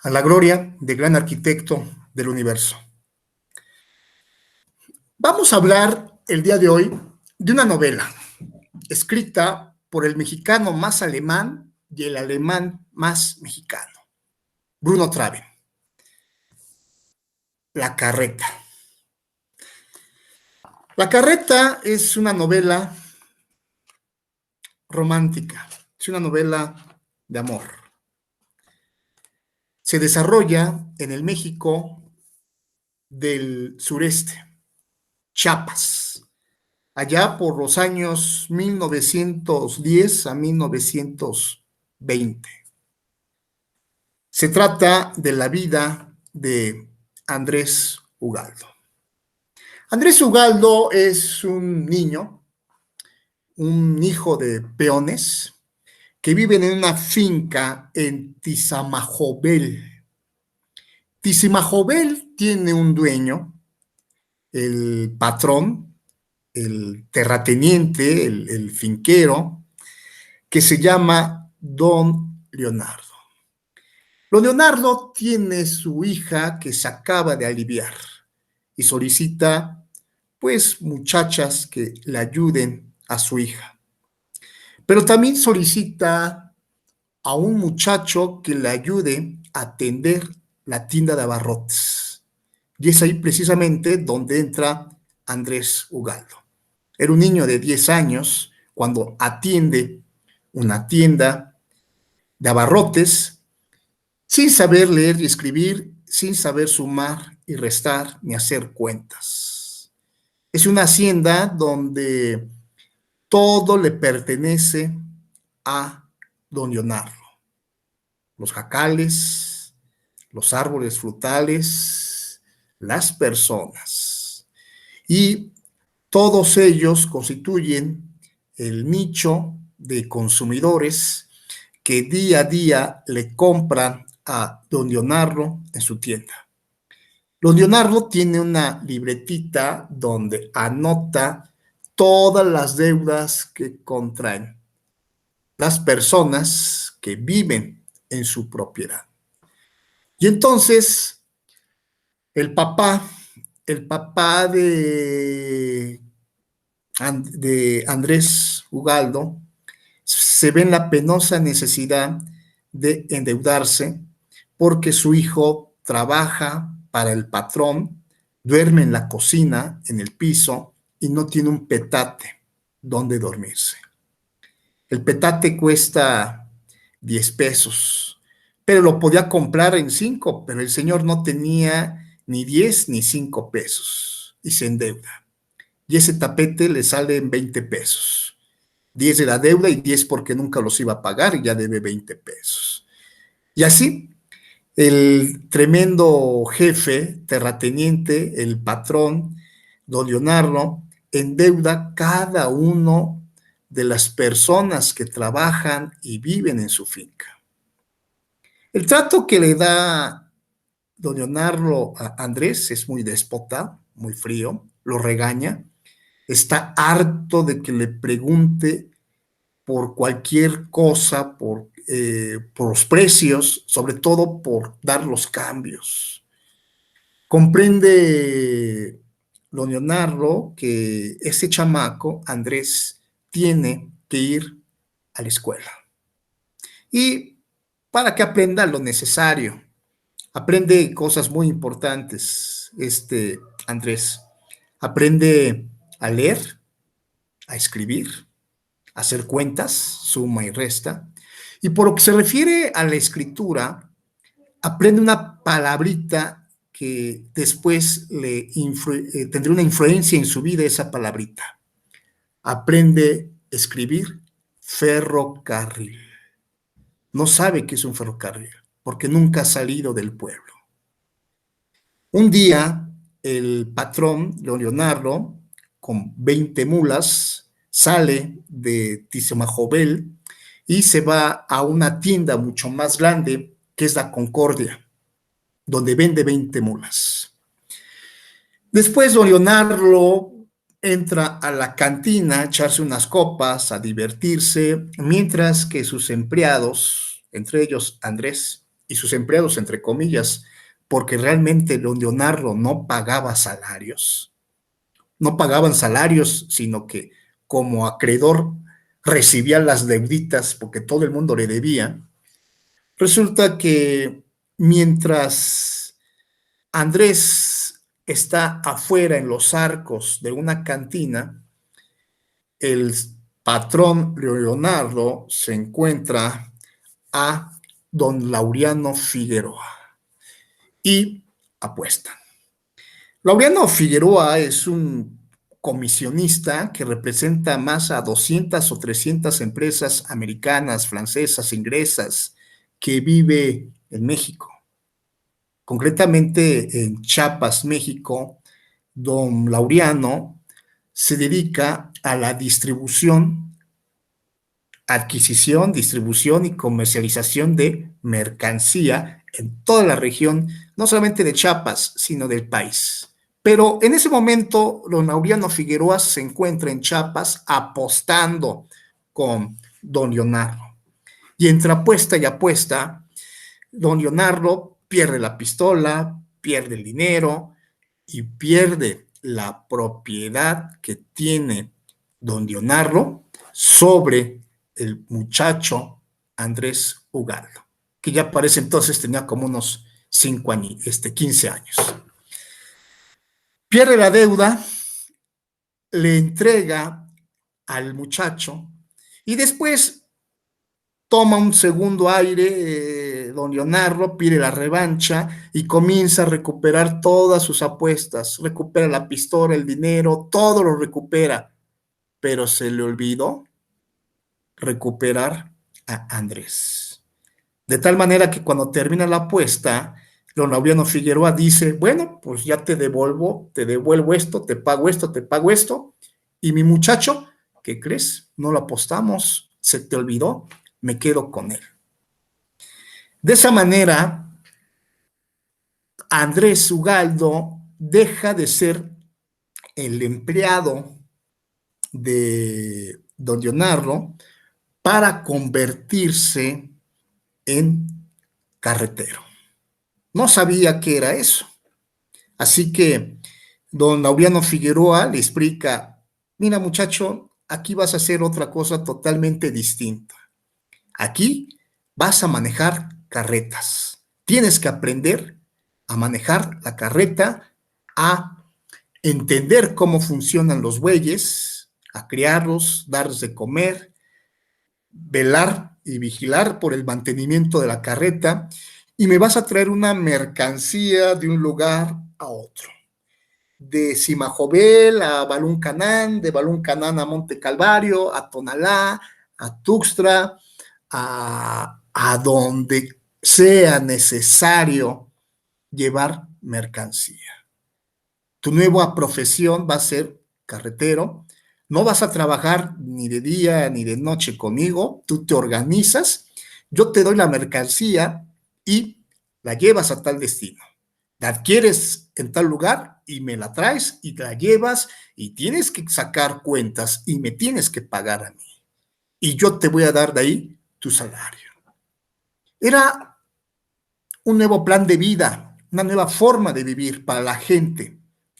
a la gloria del gran arquitecto del universo. Vamos a hablar el día de hoy de una novela escrita por el mexicano más alemán y el alemán más mexicano, Bruno Traven. La carreta. La carreta es una novela romántica, es una novela de amor. Se desarrolla en el México del sureste, Chiapas, allá por los años 1910 a 1920. Se trata de la vida de Andrés Ugaldo. Andrés Ugaldo es un niño, un hijo de peones, que viven en una finca en Tizamajobel. Tizamajobel tiene un dueño, el patrón, el terrateniente, el finquero, que se llama Don Leonardo. Don Leonardo tiene su hija que se acaba de aliviar y solicita, pues, muchachas que le ayuden a su hija. Pero también solicita a un muchacho que le ayude a atender la tienda de abarrotes. Y es ahí precisamente donde entra Andrés Ugaldo. Era un niño de 10 años cuando atiende una tienda de abarrotes sin saber leer y escribir, sin saber sumar y restar ni hacer cuentas. Es una hacienda donde todo le pertenece a don Leonardo. Los jacales, los árboles frutales, las personas. Y todos ellos constituyen el nicho de consumidores que día a día le compran a don Leonardo en su tienda. Don Leonardo tiene una libretita donde anota todas las deudas que contraen las personas que viven en su propiedad. Y entonces el papá de Andrés Ugaldo se ve en la penosa necesidad de endeudarse porque su hijo trabaja para el patrón, duerme en la cocina, en el piso, y no tiene un petate donde dormirse. El petate cuesta 10 pesos, pero lo podía comprar en 5, pero el señor no tenía ni 10 ni 5 pesos y se endeuda. Y ese tapete le sale en 20 pesos. 10 de la deuda y 10 porque nunca los iba a pagar y ya debe 20 pesos. Y así, el tremendo jefe, terrateniente, el patrón, don Leonardo, endeuda cada uno de las personas que trabajan y viven en su finca. El trato que le da don Leonardo a Andrés es muy déspota, muy frío, lo regaña, está harto de que le pregunte por cualquier cosa, por los precios, sobre todo por dar los cambios. Comprende don Leonardo que ese chamaco, Andrés, tiene que ir a la escuela. Y para que aprenda lo necesario, aprende cosas muy importantes, Andrés. Aprende a leer, a escribir, a hacer cuentas, suma y resta. Y por lo que se refiere a la escritura, aprende una palabrita que después tendrá una influencia en su vida, esa palabrita. Aprende a escribir ferrocarril. No sabe qué es un ferrocarril, porque nunca ha salido del pueblo. Un día, el patrón, Leonardo, con 20 mulas, sale de Tizamajobel y se va a una tienda mucho más grande, que es la Concordia, donde vende 20 mulas. Después, don Leonardo entra a la cantina a echarse unas copas, a divertirse, mientras que sus empleados, entre ellos Andrés, y sus empleados, entre comillas, porque realmente don Leonardo no pagaba salarios, no pagaban salarios, sino que como acreedor recibía las deuditas porque todo el mundo le debía. Resulta que mientras Andrés está afuera en los arcos de una cantina, el patrón Leonardo se encuentra a don Laureano Figueroa y apuestan. Laureano Figueroa es un comisionista que representa más a 200 o 300 empresas americanas, francesas, inglesas, que vive en México. Concretamente en Chiapas, México, don Laureano se dedica a la distribución, adquisición, distribución y comercialización de mercancía en toda la región, no solamente de Chiapas, sino del país. Pero en ese momento, don Laureano Figueroa se encuentra en Chiapas apostando con don Leonardo. Y entre apuesta y apuesta, don Leonardo pierde la pistola, pierde el dinero y pierde la propiedad que tiene don Leonardo sobre el muchacho Andrés Ugaldo, que ya parece entonces tenía como unos 5 años, 15 años. Pierde la deuda, le entrega al muchacho y después toma un segundo aire, don Leonardo pide la revancha y comienza a recuperar todas sus apuestas, recupera la pistola, el dinero, todo lo recupera, pero se le olvidó recuperar a Andrés. De tal manera que cuando termina la apuesta, don Laureano Figueroa dice, bueno, pues ya te devuelvo esto, te pago esto, te pago esto, y mi muchacho, ¿qué crees? No lo apostamos, se te olvidó, me quedo con él. De esa manera, Andrés Ugaldo deja de ser el empleado de don Leonardo para convertirse en carretero. No sabía qué era eso. Así que don Laureano Figueroa le explica, mira muchacho, aquí vas a hacer otra cosa totalmente distinta. Aquí vas a manejar carretas. Tienes que aprender a manejar la carreta, a entender cómo funcionan los bueyes, a criarlos, darles de comer, velar y vigilar por el mantenimiento de la carreta y me vas a traer una mercancía de un lugar a otro. De Simajobel a Baluncanán, de Baluncanán a Monte Calvario, a Tonalá, a Tuxtla, a donde sea necesario llevar mercancía. Tu nueva profesión va a ser carretero. No vas a trabajar ni de día ni de noche conmigo. Tú te organizas. Yo te doy la mercancía y la llevas a tal destino. La adquieres en tal lugar y me la traes y te la llevas y tienes que sacar cuentas y me tienes que pagar a mí. Y yo te voy a dar de ahí tu salario. Era un nuevo plan de vida, una nueva forma de vivir para la gente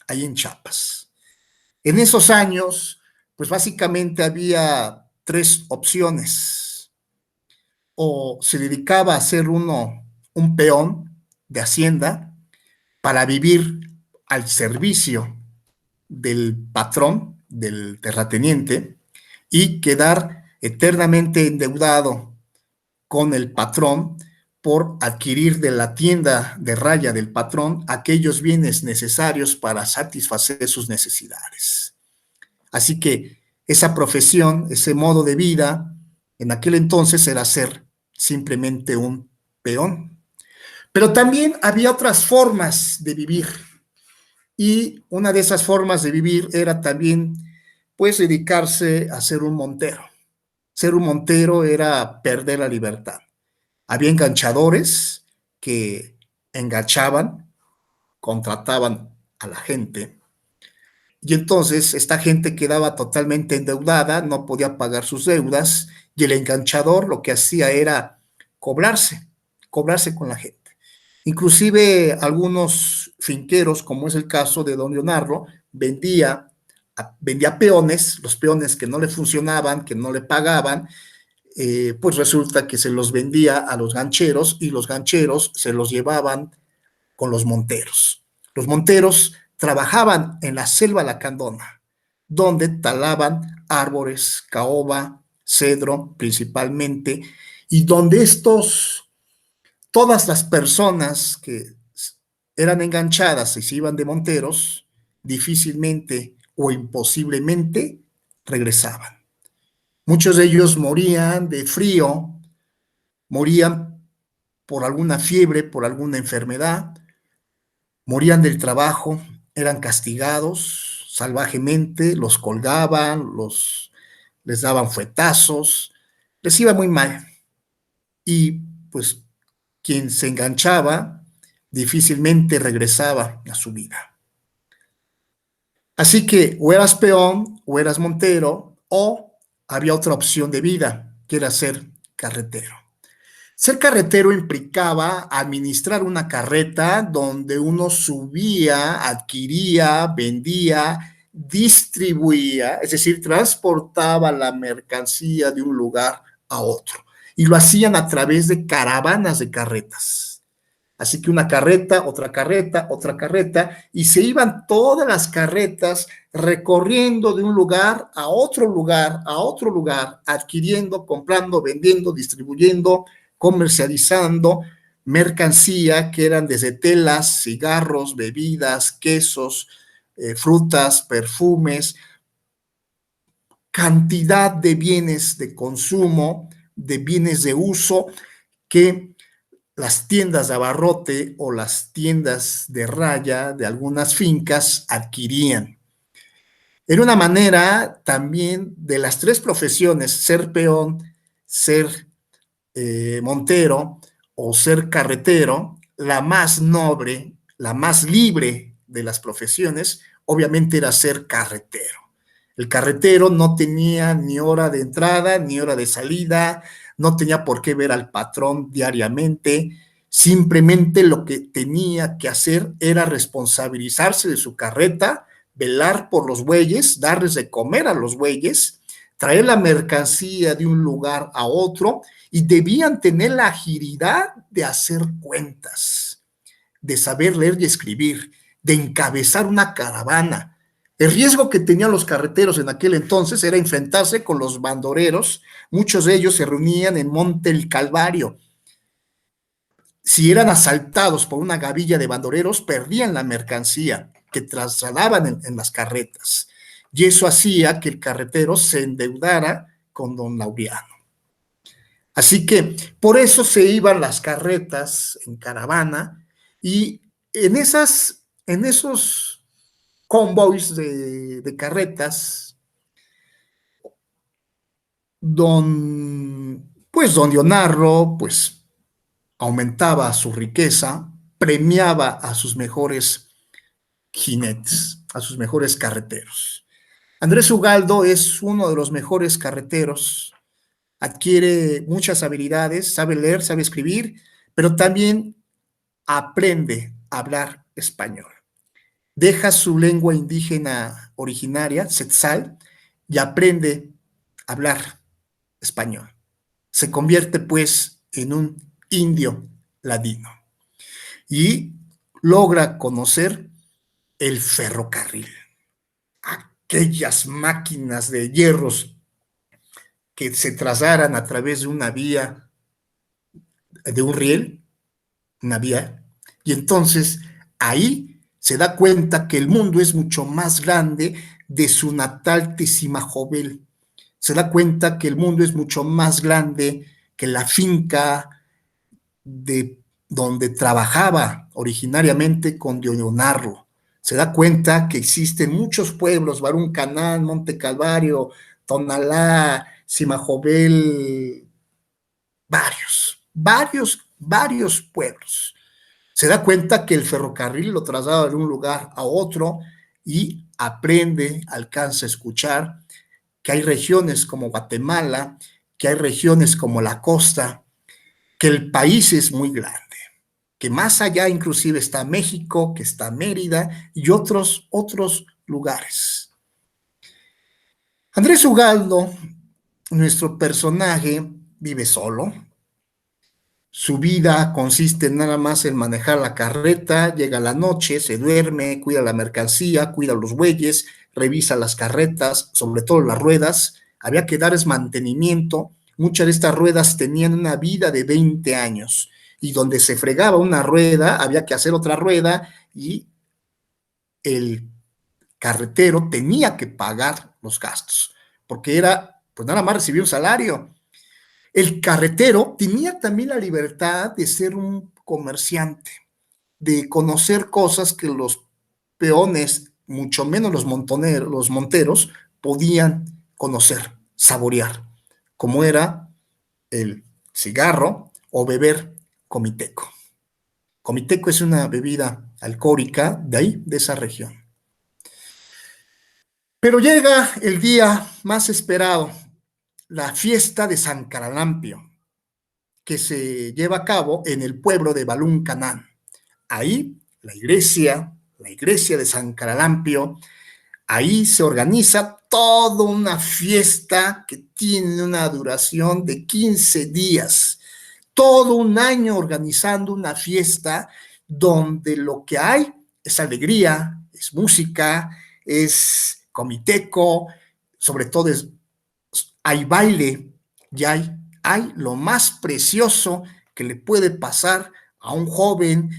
ahí en Chiapas. En esos años, pues básicamente había 3 opciones. O se dedicaba a ser uno un peón de hacienda para vivir al servicio del patrón, del terrateniente, y quedar eternamente endeudado con el patrón por adquirir de la tienda de raya del patrón aquellos bienes necesarios para satisfacer sus necesidades. Así que esa profesión, ese modo de vida, en aquel entonces era ser simplemente un peón. Pero también había otras formas de vivir. Y una de esas formas de vivir era también, pues, dedicarse a ser un montero. Ser un montero era perder la libertad. Había enganchadores que enganchaban, contrataban a la gente y entonces esta gente quedaba totalmente endeudada, no podía pagar sus deudas y el enganchador lo que hacía era cobrarse, cobrarse con la gente. Inclusive algunos finqueros, como es el caso de don Leonardo, vendía peones, los peones que no le funcionaban, que no le pagaban, pues resulta que se los vendía a los gancheros y los gancheros se los llevaban con los monteros. Los monteros trabajaban en la selva lacandona, donde talaban árboles, caoba, cedro principalmente, y donde todas las personas que eran enganchadas y se iban de monteros, difícilmente o imposiblemente regresaban. Muchos de ellos morían de frío, morían por alguna fiebre, por alguna enfermedad, morían del trabajo, eran castigados salvajemente, los colgaban, les daban fuetazos, les iba muy mal. Y pues quien se enganchaba difícilmente regresaba a su vida. Así que o eras peón o eras montero o había otra opción de vida, que era ser carretero. Ser carretero implicaba administrar una carreta donde uno subía, adquiría, vendía, distribuía, es decir, transportaba la mercancía de un lugar a otro. Y lo hacían a través de caravanas de carretas. Así que una carreta, otra carreta, y se iban todas las carretas recorriendo de un lugar a otro lugar, a otro lugar, adquiriendo, comprando, vendiendo, distribuyendo, comercializando mercancía que eran desde telas, cigarros, bebidas, quesos, frutas, perfumes, cantidad de bienes de consumo, de bienes de uso que las tiendas de abarrote o las tiendas de raya de algunas fincas adquirían. Era una manera también de las tres profesiones, ser peón, ser montero o ser carretero, la más noble, la más libre de las profesiones, obviamente era ser carretero. El carretero no tenía ni hora de entrada ni hora de salida, no tenía por qué ver al patrón diariamente, simplemente lo que tenía que hacer era responsabilizarse de su carreta, velar por los bueyes, darles de comer a los bueyes, traer la mercancía de un lugar a otro y debían tener la agilidad de hacer cuentas, de saber leer y escribir, de encabezar una caravana. El riesgo que tenían los carreteros en aquel entonces era enfrentarse con los bandoleros. Muchos de ellos se reunían en Monte el Calvario. Si eran asaltados por una gavilla de bandoleros, perdían la mercancía que trasladaban en las carretas. Y eso hacía que el carretero se endeudara con don Laureano. Así que por eso se iban las carretas en caravana y en esos convoys de carretas, don Leonardo, pues aumentaba su riqueza, premiaba a sus mejores jinetes, a sus mejores carreteros. Andrés Ugaldo es uno de los mejores carreteros, adquiere muchas habilidades, sabe leer, sabe escribir, pero también aprende a hablar español. Deja su lengua indígena originaria, Tzetzal, y aprende a hablar español. Se convierte pues en un indio ladino y logra conocer el ferrocarril, aquellas máquinas de hierros que se trasladan a través de una vía, de un riel, una vía, y entonces ahí se da cuenta que el mundo es mucho más grande de su natal Tezimajobel. Se da cuenta que el mundo es mucho más grande que la finca de donde trabajaba originariamente con Leonardo. Se da cuenta que existen muchos pueblos, Barún Canán, Monte Calvario, Tonalá, Simajobel, varios pueblos. Se da cuenta que el ferrocarril lo traslada de un lugar a otro y aprende, alcanza a escuchar que hay regiones como Guatemala, que hay regiones como la costa, que el país es muy grande, que más allá inclusive está México, que está Mérida y otros lugares. Andrés Ugaldo, nuestro personaje, vive solo. Su vida consiste nada más en manejar la carreta, llega la noche, se duerme, cuida la mercancía, cuida los bueyes, revisa las carretas, sobre todo las ruedas. Había que darles mantenimiento. Muchas de estas ruedas tenían una vida de 20 años y donde se fregaba una rueda, había que hacer otra rueda y el carretero tenía que pagar los gastos, porque era, pues nada más recibir un salario. El carretero tenía también la libertad de ser un comerciante, de conocer cosas que los peones, mucho menos los monteros, podían conocer, saborear, como era el cigarro o beber comiteco. Comiteco es una bebida alcohólica de ahí, de esa región. Pero llega el día más esperado, la fiesta de San Caralampio, que se lleva a cabo en el pueblo de Balún Canán. Ahí la iglesia de San Caralampio, ahí se organiza toda una fiesta que tiene una duración de 15 días, todo un año organizando una fiesta donde lo que hay es alegría, es música, es comiteco, sobre todo hay baile y hay lo más precioso que le puede pasar a un joven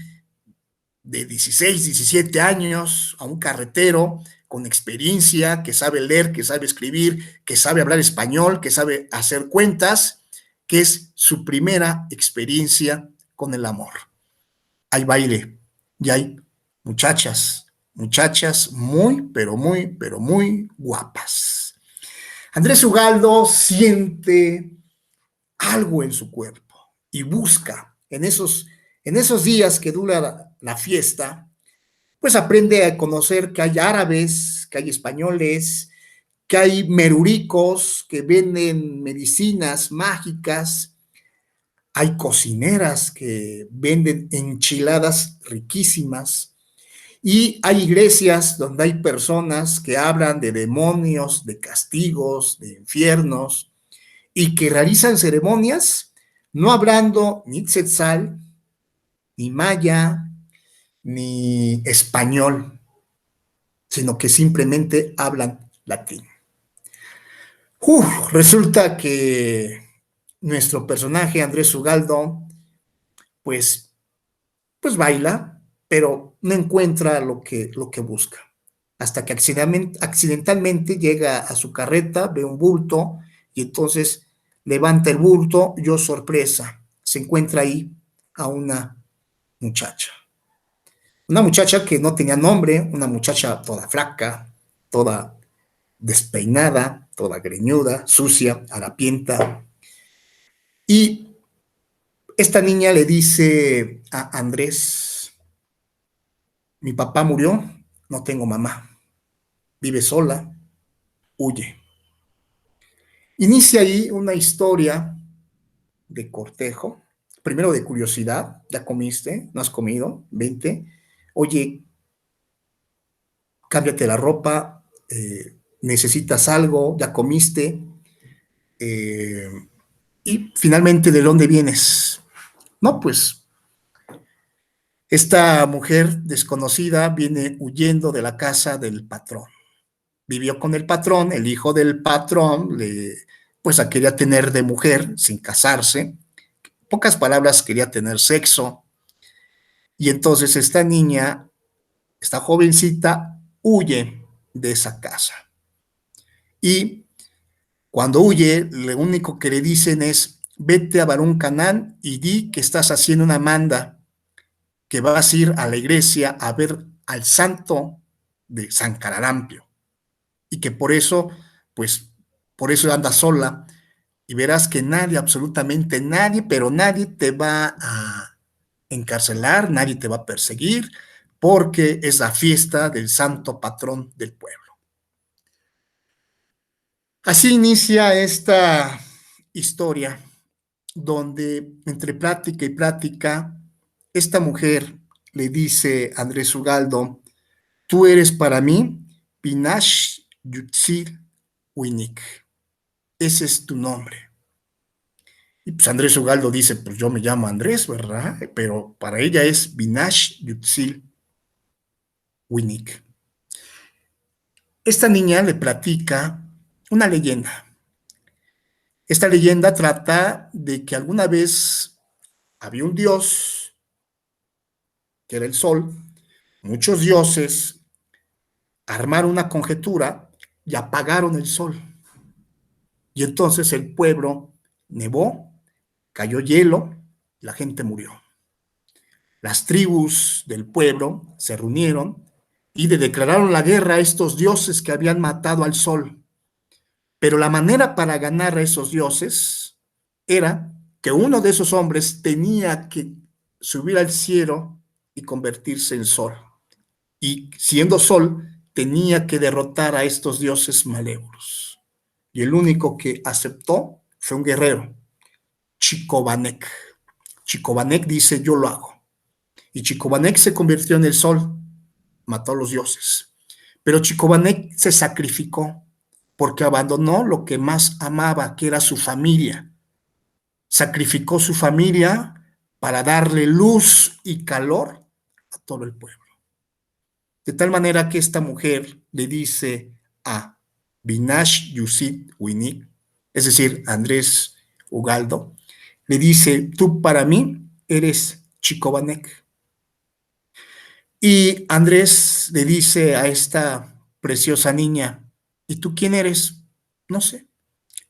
de 16, 17 años, a un carretero con experiencia, que sabe leer, que sabe escribir, que sabe hablar español, que sabe hacer cuentas, que es su primera experiencia con el amor. Hay baile y hay muchachas, muchachas muy, pero muy guapas. Andrés Ugaldo siente algo en su cuerpo y busca en esos días que dura la fiesta, pues aprende a conocer que hay árabes, que hay españoles, que hay meruricos que venden medicinas mágicas, hay cocineras que venden enchiladas riquísimas y hay iglesias donde hay personas que hablan de demonios, de castigos, de infiernos y que realizan ceremonias no hablando ni tzetzal, ni maya, ni español, sino que simplemente hablan latín. Resulta que nuestro personaje, Andrés Ugaldo, pues, pues baila, pero no encuentra lo que busca. Hasta que accidentalmente llega a su carreta, ve un bulto y entonces levanta el bulto y, oh sorpresa, se encuentra ahí a una muchacha. Una muchacha que no tenía nombre, una muchacha toda flaca, toda despeinada, toda greñuda, sucia, harapienta. Y esta niña le dice a Andrés, mi papá murió, no tengo mamá, vive sola, huye. Inicia ahí una historia de cortejo, primero de curiosidad, ¿ya comiste? ¿No has comido? Vente. Oye, cámbiate la ropa, necesitas algo, ya comiste. Eh, y finalmente, ¿de dónde vienes? No, pues esta mujer desconocida viene huyendo de la casa del patrón. Vivió con el patrón, el hijo del patrón, pues la quería tener de mujer sin casarse. Pocas palabras, quería tener sexo. Y entonces esta niña, esta jovencita, huye de esa casa. Y cuando huye, lo único que le dicen es, vete a Barún Canán y di que estás haciendo una manda, que vas a ir a la iglesia a ver al santo de San Caralampio. Y que por eso, pues, por eso andas sola. Y verás que nadie, absolutamente nadie, pero nadie te va a encarcelar, nadie te va a perseguir, porque es la fiesta del santo patrón del pueblo. Así inicia esta historia donde entre plática y plática, esta mujer le dice a Andrés Ugaldo: tú eres para mí Pinash Yutzil Winik. Ese es tu nombre. Y pues Andrés Ugaldo dice: pues yo me llamo Andrés, ¿verdad? Pero para ella es Binash Yutzil Winik. Esta niña le platica una leyenda. Esta leyenda trata de que alguna vez había un dios, que era el sol. Muchos dioses armaron una conjetura y apagaron el sol. Y entonces el pueblo nevó, cayó hielo, la gente murió. Las tribus del pueblo se reunieron y le declararon la guerra a estos dioses que habían matado al sol. Pero la manera para ganar a esos dioses era que uno de esos hombres tenía que subir al cielo y convertirse en sol. Y siendo sol, tenía que derrotar a estos dioses malévolos. Y el único que aceptó fue un guerrero, Chicobanek. Chicobanek dice: yo lo hago. Y Chicobanek se convirtió en el sol, mató a los dioses. Pero Chicobanek se sacrificó porque abandonó lo que más amaba, que era su familia. Sacrificó su familia para darle luz y calor a todo el pueblo. De tal manera que esta mujer le dice a Binash Yutzil Winik, es decir, Andrés Ugaldo, le dice: tú para mí eres Chicobanek. Y Andrés le dice a esta preciosa niña: ¿y tú quién eres? No sé.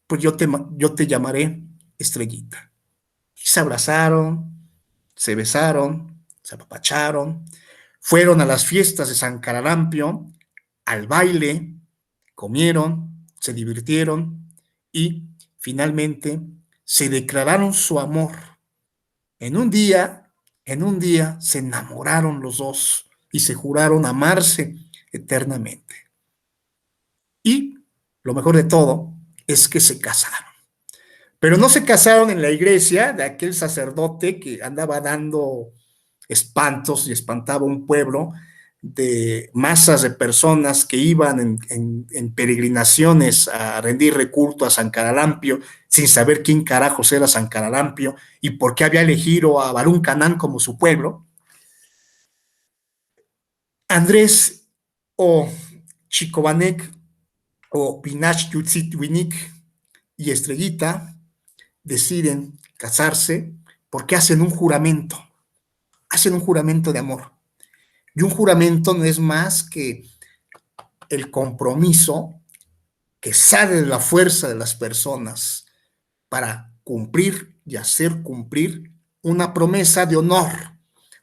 Pues yo te llamaré Estrellita. Y se abrazaron, se besaron, se apapacharon, fueron a las fiestas de San Cararampio, al baile, comieron, se divirtieron y finalmente se declararon su amor. En un día, en un día se enamoraron los dos y se juraron amarse eternamente. Y lo mejor de todo es que se casaron. Pero no se casaron en la iglesia de aquel sacerdote que andaba dando espantos y espantaba un pueblo de masas de personas que iban en peregrinaciones a rendir culto a San Caralampio sin saber quién carajos era San Caralampio y por qué había elegido a Barún Canán como su pueblo. Andrés o Chicobanek o Pinash Yutzil y Estrellita deciden casarse porque hacen un juramento de amor. Y un juramento no es más que el compromiso que sale de la fuerza de las personas para cumplir y hacer cumplir una promesa de honor,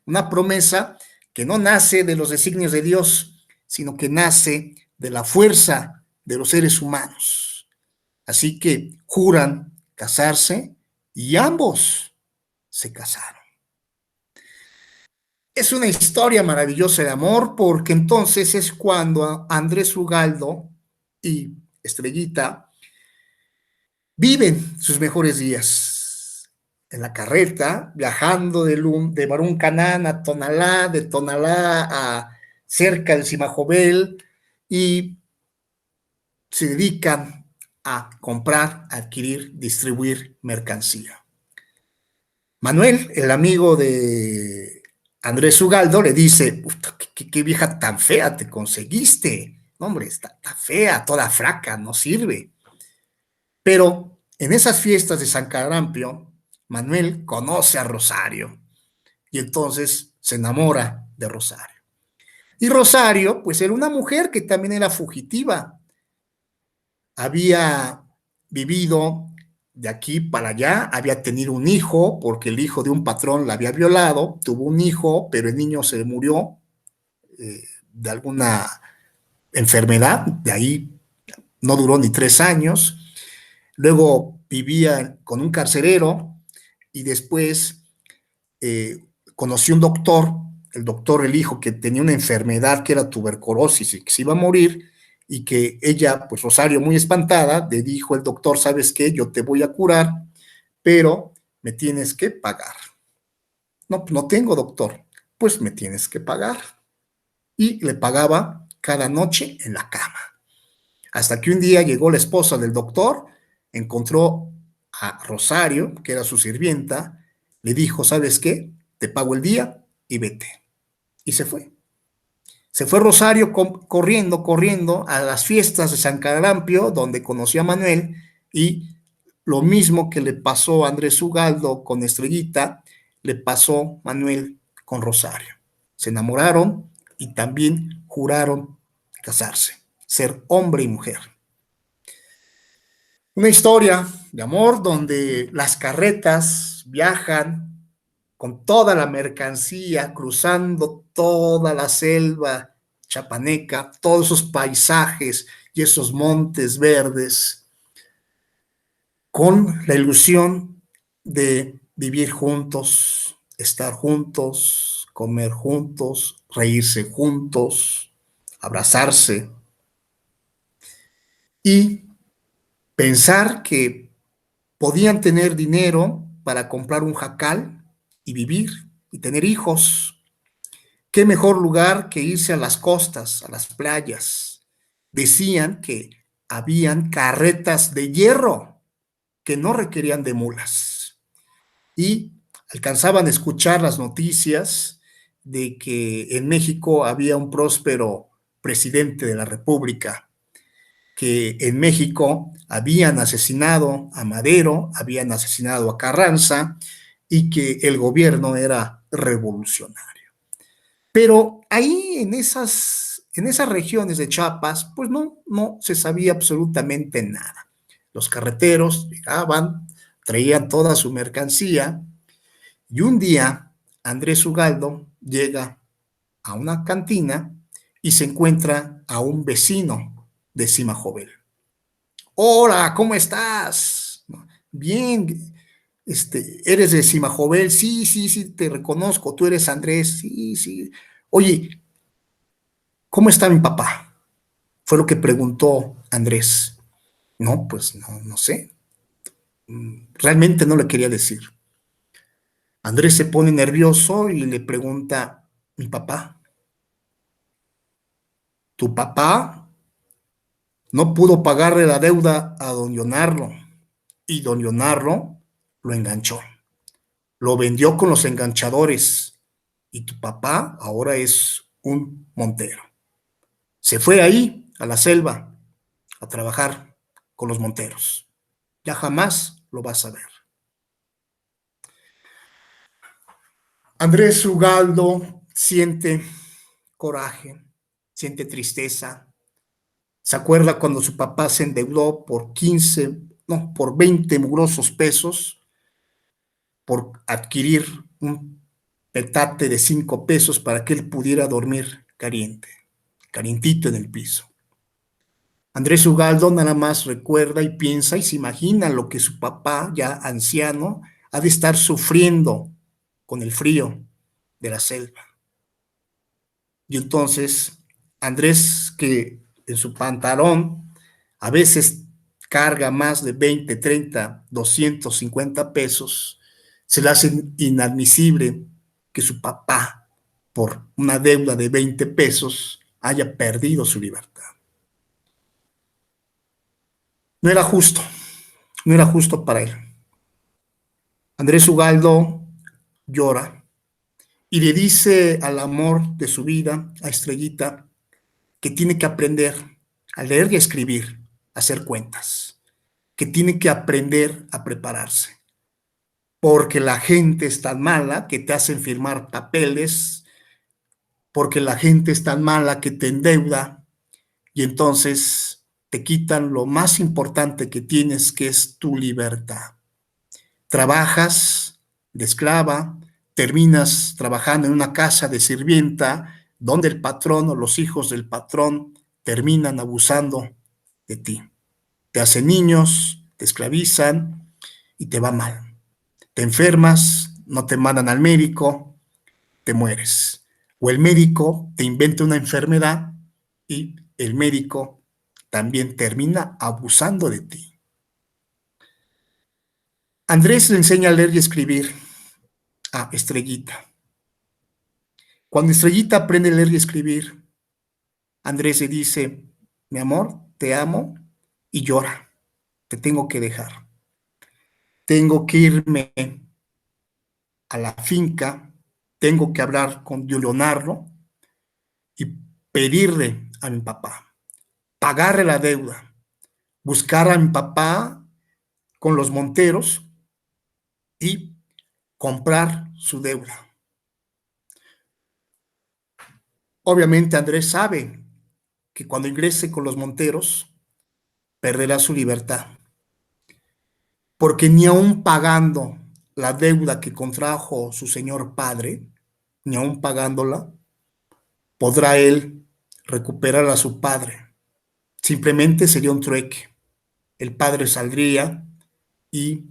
una promesa que no nace de los designios de Dios, sino que nace de la fuerza de los seres humanos. Así que juran casarse y ambos se casaron. Es una historia maravillosa de amor porque entonces es cuando Andrés Ugaldo y Estrellita viven sus mejores días en la carreta, viajando de Barún Canán a Tonalá, de Tonalá a cerca del Simajobel, y se dedican a comprar, adquirir, distribuir mercancía. Manuel, el amigo de Andrés Ugaldo, le dice: ¿Qué vieja tan fea te conseguiste? No, hombre, está fea, toda fraca, no sirve. Pero en esas fiestas de San Carrampio, Manuel conoce a Rosario y entonces se enamora de Rosario. Y Rosario, pues era una mujer que también era fugitiva. Había vivido de aquí para allá, había tenido un hijo porque el hijo de un patrón la había violado, tuvo un hijo, pero el niño se murió de alguna enfermedad, de ahí no duró ni 3 años. Luego vivía con un carcelero y después conoció un doctor, el doctor, el hijo, que tenía una enfermedad que era tuberculosis y que se iba a morir, y que ella, pues Rosario, muy espantada, le dijo el doctor: ¿sabes qué? Yo te voy a curar, pero me tienes que pagar. No, no tengo, doctor. Pues me tienes que pagar. Y le pagaba cada noche en la cama. Hasta que un día llegó la esposa del doctor, encontró a Rosario, que era su sirvienta, le dijo, ¿sabes qué? Te pago el día y vete. Y se fue. Se fue Rosario corriendo a las fiestas de San Caralampio, donde conoció a Manuel, y lo mismo que le pasó a Andrés Ugaldo con Estrellita, le pasó a Manuel con Rosario. Se enamoraron y también juraron casarse, ser hombre y mujer. Una historia de amor donde las carretas viajan con toda la mercancía, cruzando toda la selva chapaneca, todos esos paisajes y esos montes verdes, con la ilusión de vivir juntos, estar juntos, comer juntos, reírse juntos, abrazarse y pensar que podían tener dinero para comprar un jacal y vivir y tener hijos. ¿Qué mejor lugar que irse a las costas, a las playas? Decían que habían carretas de hierro que no requerían de mulas y alcanzaban a escuchar las noticias de que en México había un próspero presidente de la República, que en México habían asesinado a Madero, habían asesinado a Carranza y que el gobierno era revolucionario. Pero ahí en esas regiones de Chiapas, pues no se sabía absolutamente nada. Los carreteros llegaban, traían toda su mercancía y un día Andrés Ugaldo llega a una cantina y se encuentra a un vecino de Cimajovel. Hola, ¿cómo estás? Bien, eres de Cimajovel, sí, sí, sí, te reconozco, tú eres Andrés, sí, sí. Oye, ¿cómo está mi papá? Fue lo que preguntó Andrés. No, pues no sé. Realmente no le quería decir. Andrés se pone nervioso y le pregunta, mi papá, tu papá no pudo pagarle la deuda a don Leonardo y don Leonardo lo enganchó. Lo vendió con los enganchadores y tu papá ahora es un montero. Se fue ahí, a la selva, a trabajar con los monteros. Ya jamás lo vas a ver. Andrés Ugaldo siente coraje, siente tristeza. Se acuerda cuando su papá se endeudó por 15, no, por 20 mugrosos pesos por adquirir un petate de 5 pesos para que él pudiera dormir calientito en el piso. Andrés Ugaldo nada más recuerda y piensa y se imagina lo que su papá, ya anciano, ha de estar sufriendo con el frío de la selva. Y entonces Andrés, que en su pantalón a veces carga más de 20, 30, 250 pesos, se le hace inadmisible que su papá, por una deuda de 20 pesos, haya perdido su libertad. No era justo, no era justo para él. Andrés Ugaldo llora y le dice al amor de su vida, a Estrellita, que tiene que aprender a leer y a escribir, a hacer cuentas, que tiene que aprender a prepararse, porque la gente es tan mala que te hacen firmar papeles, porque la gente es tan mala que te endeuda y entonces te quitan lo más importante que tienes, que es tu libertad. Trabajas de esclava, terminas trabajando en una casa de sirvienta donde el patrón o los hijos del patrón terminan abusando de ti. Te hacen niños, te esclavizan y te va mal. Te enfermas, no te mandan al médico, te mueres. O el médico te inventa una enfermedad y el médico también termina abusando de ti. Andrés le enseña a leer y escribir a Estrellita. Cuando Estrellita aprende a leer y escribir, Andrés le dice, mi amor, te amo, y llora, te tengo que dejar. Tengo que irme a la finca, tengo que hablar con Leonardo y pedirle a mi papá, pagarle la deuda, buscar a mi papá con los Monteros y comprar su deuda. Obviamente Andrés sabe que cuando ingrese con los Monteros perderá su libertad, porque ni aun pagando la deuda que contrajo su señor padre, ni aun pagándola, podrá él recuperar a su padre. Simplemente sería un trueque. El padre saldría y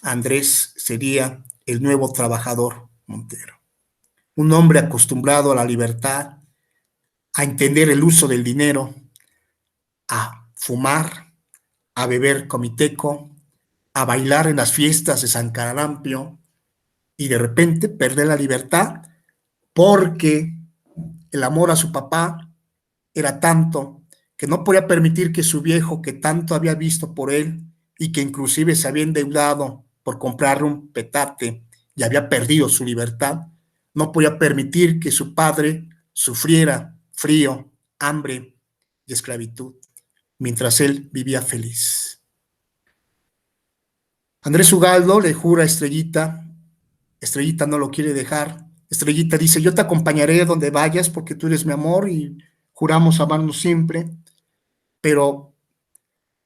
Andrés sería el nuevo trabajador Montero. Un hombre acostumbrado a la libertad, a entender el uso del dinero, a fumar, a beber comiteco, a bailar en las fiestas de San Caralampio y de repente perder la libertad porque el amor a su papá era tanto que no podía permitir que su viejo, que tanto había visto por él y que inclusive se había endeudado por comprarle un petate y había perdido su libertad, no podía permitir que su padre sufriera frío, hambre y esclavitud, mientras él vivía feliz. Andrés Ugaldo le jura a Estrellita, Estrellita no lo quiere dejar, Estrellita dice, yo te acompañaré donde vayas porque tú eres mi amor y juramos amarnos siempre, pero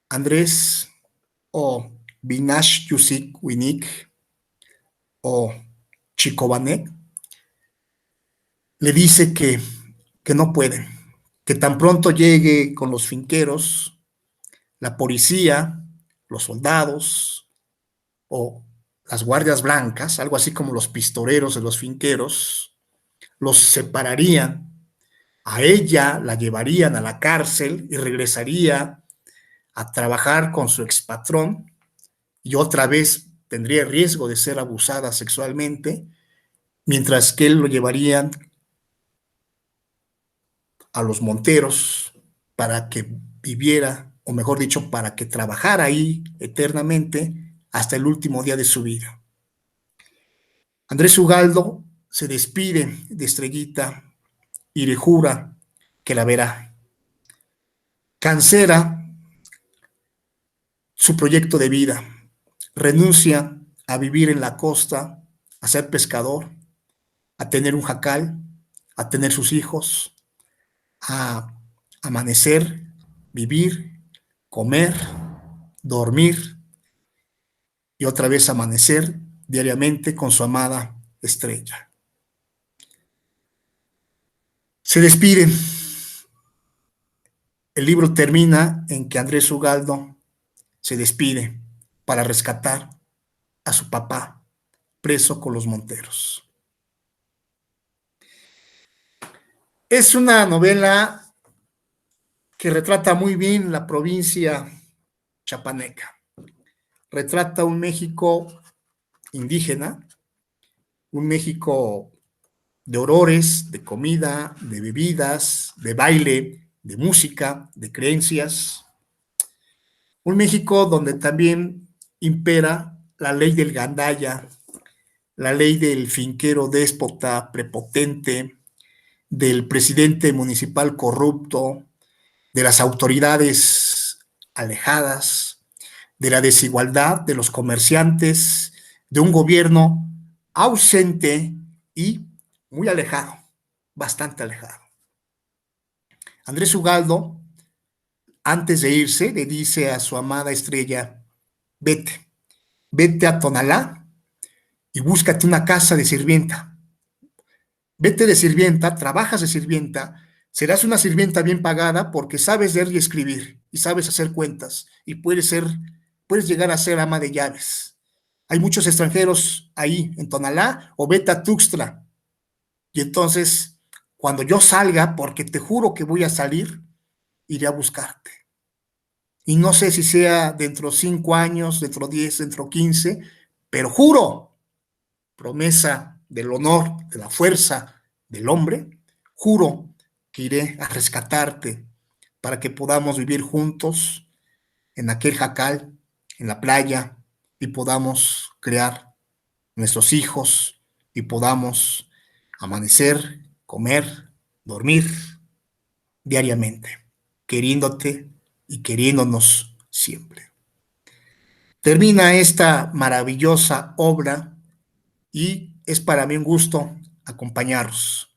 Andrés o Vinash Yusik Winik o Chikovanek le dice que no pueden, que tan pronto llegue con los finqueros, la policía, los soldados o las guardias blancas, algo así como los pistoleros de los finqueros, los separarían, a ella la llevarían a la cárcel y regresaría a trabajar con su expatrón y otra vez tendría riesgo de ser abusada sexualmente, mientras que él lo llevarían a los Monteros para que viviera, o mejor dicho, para que trabajara ahí eternamente hasta el último día de su vida. Andrés Ugaldo se despide de Estrellita y le jura que la verá. Cancela su proyecto de vida, renuncia a vivir en la costa, a ser pescador, a tener un jacal, a tener sus hijos, a amanecer, vivir, comer, dormir y otra vez amanecer diariamente con su amada Estrella. Se despiden. El libro termina en que Andrés Ugaldo se despide para rescatar a su papá preso con los Monteros. Es una novela que retrata muy bien la provincia chapaneca. Retrata un México indígena, un México de horrores, de comida, de bebidas, de baile, de música, de creencias. Un México donde también impera la ley del gandaya, la ley del finquero déspota, prepotente, del presidente municipal corrupto, de las autoridades alejadas, de la desigualdad de los comerciantes, de un gobierno ausente y muy alejado, bastante alejado. Andrés Ugaldo, antes de irse, le dice a su amada Estrella, vete a Tonalá y búscate una casa de sirvienta. Vete de sirvienta, trabajas de sirvienta, serás una sirvienta bien pagada porque sabes leer y escribir y sabes hacer cuentas y puedes llegar a ser ama de llaves. Hay muchos extranjeros ahí en Tonalá o vete a Tuxtla. Y entonces, cuando yo salga, porque te juro que voy a salir, iré a buscarte. Y no sé si sea dentro de 5 años, dentro de 10, dentro de 15, pero juro, promesa del honor, de la fuerza del hombre, juro que iré a rescatarte para que podamos vivir juntos en aquel jacal, en la playa, y podamos crear nuestros hijos y podamos amanecer, comer, dormir diariamente, queriéndote y queriéndonos siempre. Termina esta maravillosa obra y es para mí un gusto acompañaros.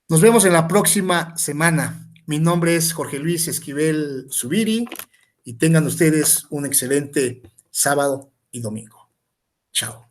Nos vemos en la próxima semana. Mi nombre es Jorge Luis Esquivel Zubiri y tengan ustedes un excelente sábado y domingo. Chao.